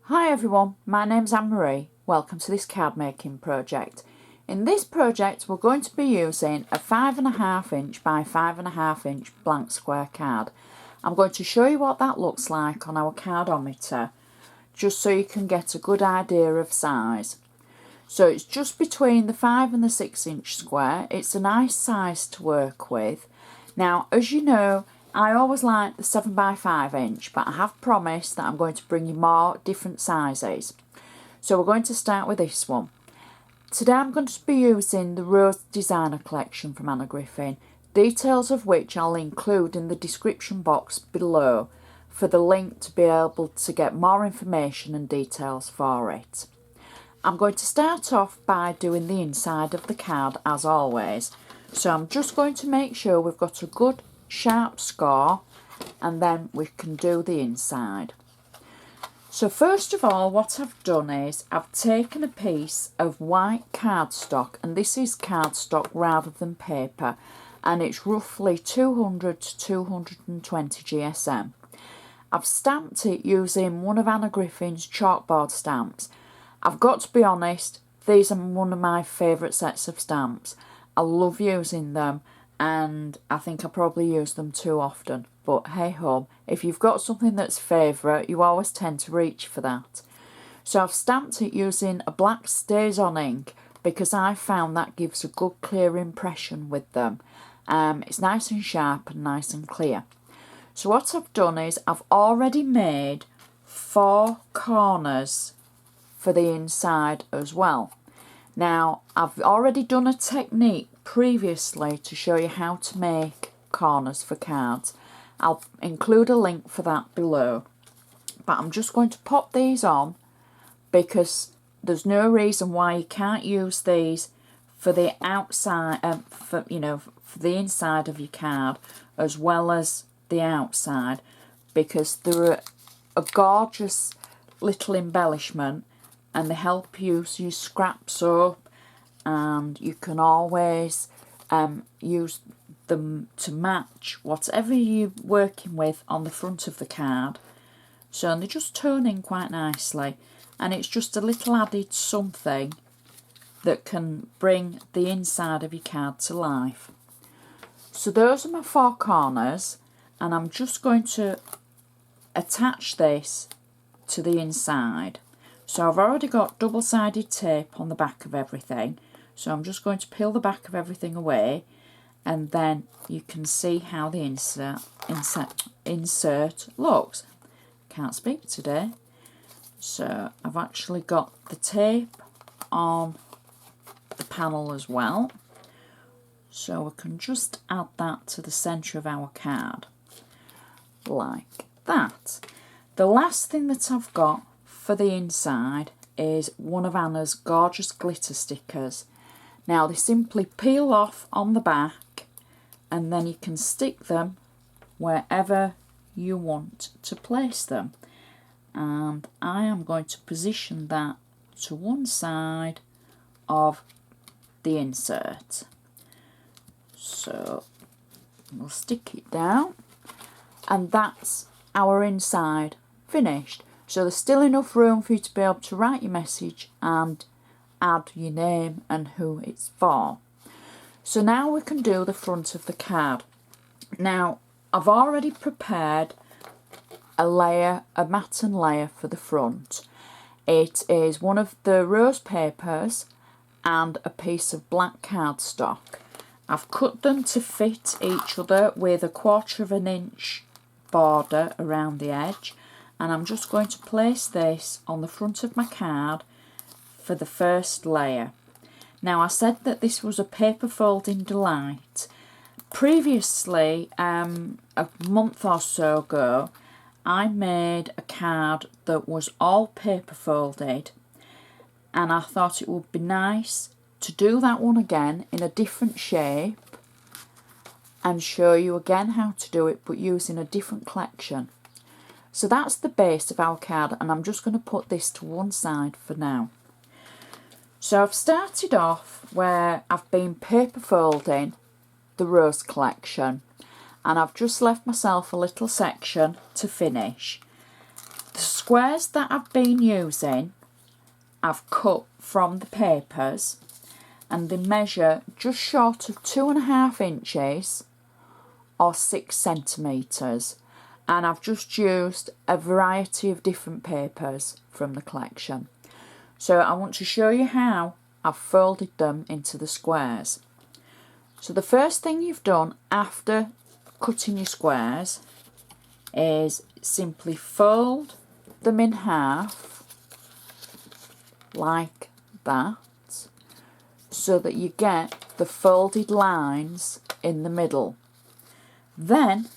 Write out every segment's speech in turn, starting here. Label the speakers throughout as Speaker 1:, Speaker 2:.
Speaker 1: Hi everyone, my name's Anne-Marie. Welcome to this card making project. In this project we're going to be using a 5.5 inch by 5.5 inch blank square card. I'm going to show you what that looks like on our cardometer, just so you can get a good idea of size. So it's just between the 5 and the 6 inch square. It's a nice size to work with. Now, as you know, I always like the 7 by 5 inch, but I have promised that I'm going to bring you more different sizes. So we're going to start with this one. Today I'm going to be using the Rose Designer collection from Anna Griffin, details of which I'll include in the description box below for the link to be able to get more information and details for it. I'm going to start off by doing the inside of the card as always. So I'm just going to make sure we've got a good sharp score, and then we can do the inside. So first of all, what I've done is I've taken a piece of white cardstock, and this is cardstock rather than paper, and it's roughly 200 to 220 GSM. I've stamped it using one of Anna Griffin's chalkboard stamps. I've got to be honest, these are one of my favourite sets of stamps. I love using them, and I think I probably use them too often, but hey ho, if you've got something that's favourite, you always tend to reach for that. So I've stamped it using a black StazOn ink because I found that gives a good clear impression with them. It's nice and sharp and nice and clear. So what I've done is I've already made 4 corners for the inside as well. Now, I've already done a technique previously to show you how to make corners for cards. I'll include a link for that below. But I'm just going to pop these on because there's no reason why you can't use these for the outside, for the inside of your card as well as the outside, because they're a gorgeous little embellishment. And they help you use scraps up, and you can always use them to match whatever you're working with on the front of the card. So they just turn in quite nicely, and it's just a little added something that can bring the inside of your card to life. So those are my 4 corners, and I'm just going to attach this to the inside. So I've already got double-sided tape on the back of everything, so I'm just going to peel the back of everything away, and then you can see how the insert looks. Can't speak today. So I've actually got the tape on the panel as well, so we can just add that to the centre of our card like that. The last thing that I've got for the inside is one of Anna's gorgeous glitter stickers. Now they simply peel off on the back, and then you can stick them wherever you want to place them. And I am going to position that to one side of the insert. So we'll stick it down, and that's our inside finished. So there's still enough room for you to be able to write your message and add your name and who it's for. So now we can do the front of the card. Now, I've already prepared a matten layer for the front. It is one of the rose papers and a piece of black cardstock. I've cut them to fit each other with a 1/4 inch border around the edge. And I'm just going to place this on the front of my card for the first layer. Now, I said that this was a paper folding delight. Previously, a month or so ago, I made a card that was all paper folded, and I thought it would be nice to do that one again in a different shape and show you again how to do it, but using a different collection. So that's the base of our card, and I'm just going to put this to one side for now. So I've started off where I've been paper folding the rose collection, and I've just left myself a little section to finish. The squares that I've been using, I've cut from the papers, and they measure just short of 2.5 inches or 6 centimetres, and I've just used a variety of different papers from the collection. So I want to show you how I've folded them into the squares. So the first thing you've done after cutting your squares is simply fold them in half like that, so that you get the folded lines in the middle. Then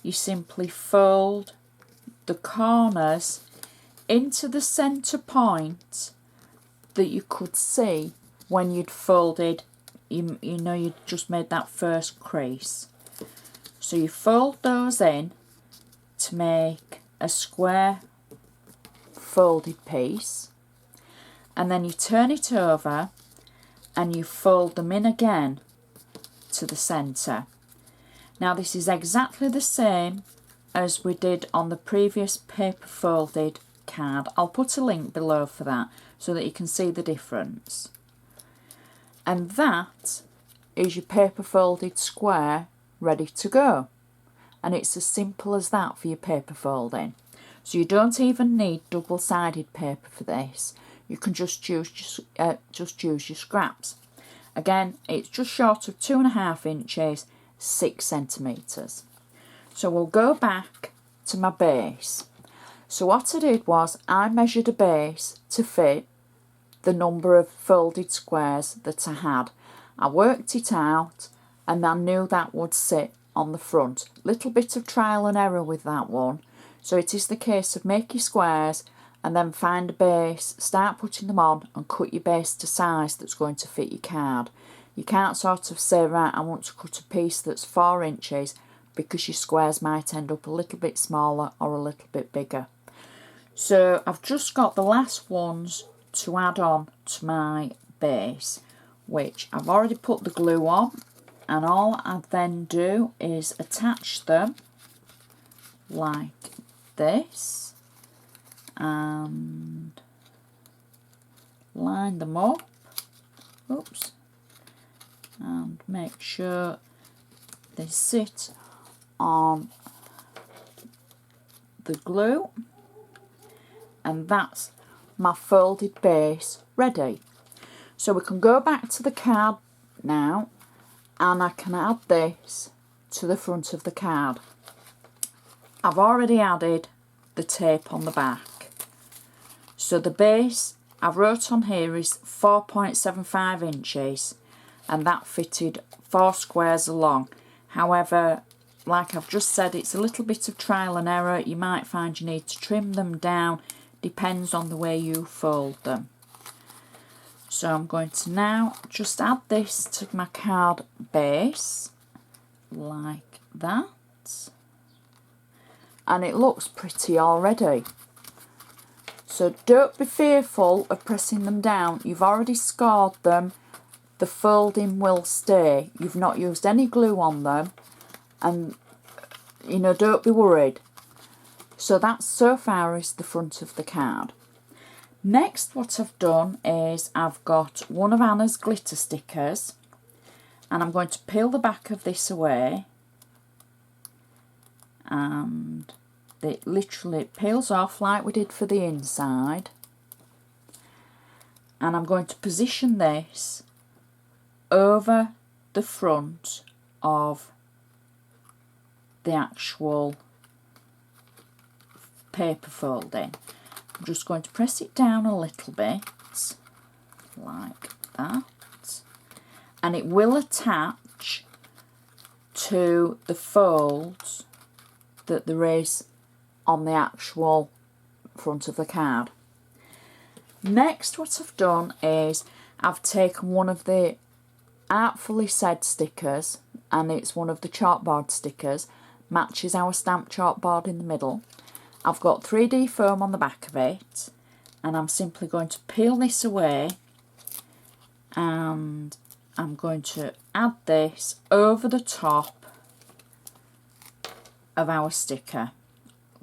Speaker 1: you simply fold the corners into the centre point that you could see when you'd folded, you know, you'd just made that first crease. So you fold those in to make a square folded piece, and then you turn it over and you fold them in again to the centre. Now this is exactly the same as we did on the previous paper folded card. I'll put a link below for that so that you can see the difference. And that is your paper folded square ready to go. And it's as simple as that for your paper folding. So you don't even need double-sided paper for this. You can just use your scraps. Again, it's just short of 2.5 inches, 6 centimetres. So we'll go back to my base. So what I did was I measured a base to fit the number of folded squares that I had. I worked it out and I knew that would sit on the front. Little bit of trial and error with that one. So it is the case of make your squares and then find a base, start putting them on and cut your base to size that's going to fit your card. You can't sort of say, right, I want to cut a piece that's 4 inches, because your squares might end up a little bit smaller or a little bit bigger. So I've just got the last ones to add on to my base, which I've already put the glue on, and all I then do is attach them like this and line them up, oops, and make sure they sit on the glue, and that's my folded base ready. So we can go back to the card now, and I can add this to the front of the card. I've already added the tape on the back. So the base I wrote on here is 4.75 inches, and that fitted 4 squares along. However, like I've just said, it's a little bit of trial and error. You might find you need to trim them down, depends on the way you fold them. So I'm going to now just add this to my card base like that, and it looks pretty already. So don't be fearful of pressing them down. You've already scored them. The folding will stay. You've not used any glue on them, and you know, don't be worried. So that's so far is the front of the card. Next, what I've done is I've got one of Anna's glitter stickers, and I'm going to peel the back of this away, and it literally peels off like we did for the inside, and I'm going to position this over the front of the actual paper folding. I'm just going to press it down a little bit like that, and it will attach to the folds that there is on the actual front of the card. Next, what I've done is I've taken one of the Artfully Said stickers, and it's one of the chalkboard stickers, matches our stamp chalkboard in the middle. I've got 3D foam on the back of it, and I'm simply going to peel this away, and I'm going to add this over the top of our sticker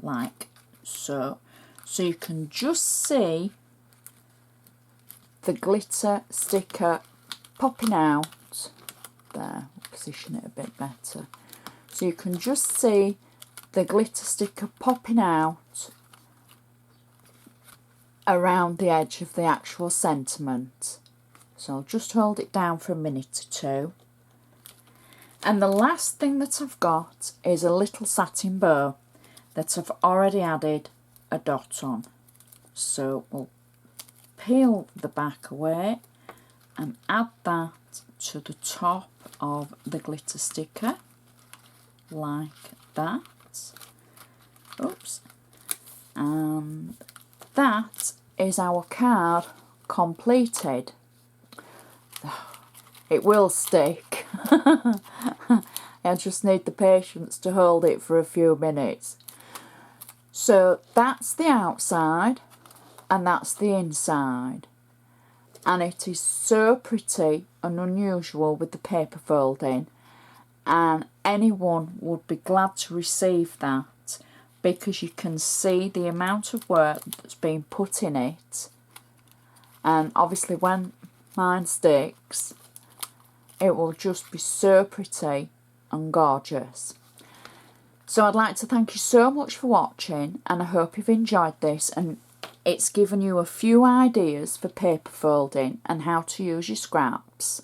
Speaker 1: like so. so you can just see the glitter sticker popping out. There, we'll position it a bit better. So you can just see the glitter sticker popping out around the edge of the actual sentiment. So I'll just hold it down for a minute or two. And the last thing that I've got is a little satin bow that I've already added a dot on. So we'll peel the back away and add that to the top of the glitter sticker like that. Oops. And that is our card completed. It will stick. I just need the patience to hold it for a few minutes. So that's the outside and that's the inside. And it is so pretty and unusual with the paper folding, and anyone would be glad to receive that because you can see the amount of work that's been put in it. And obviously when mine sticks, it will just be so pretty and gorgeous. So I'd like to thank you so much for watching, and I hope you've enjoyed this and it's given you a few ideas for paper folding and how to use your scraps.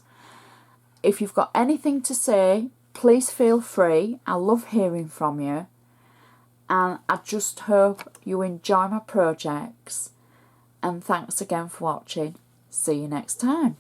Speaker 1: If you've got anything to say, please feel free. I love hearing from you, and I just hope you enjoy my projects, and thanks again for watching. See you next time.